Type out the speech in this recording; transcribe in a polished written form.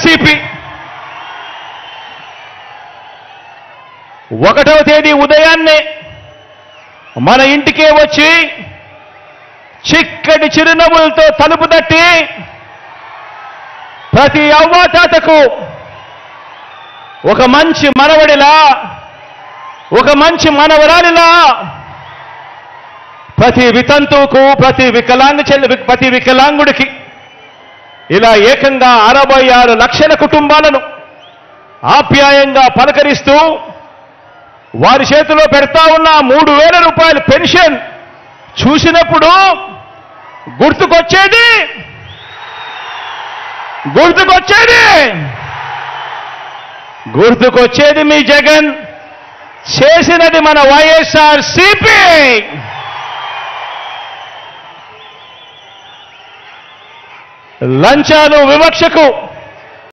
వైఎస్ఆర్సీపీ 1వ తేదీ ఉదయాన్నే మన ఇంటికే వచ్చి చిక్కటి చిరునవ్వులతో తలుపు తట్టి ప్రతి అవ్వాతాతకు ఒక మంచి మనవడిలా, ఒక మంచి మనవరాలిలా, ప్రతి వితంతువుకు, ప్రతి వికలాంగుడికి ఇలా ఏకంగా 66 లక్షల కుటుంబాలను ఆప్యాయంగా పలకరిస్తూ వారి చేతిలో పెడతా ఉన్న 3,000 రూపాయల పెన్షన్ చూసినప్పుడు గుర్తుకొచ్చేది మీ జగన్ చేసినది మన వైఎస్ఆర్సీపీ. లంచాలు వివక్షకు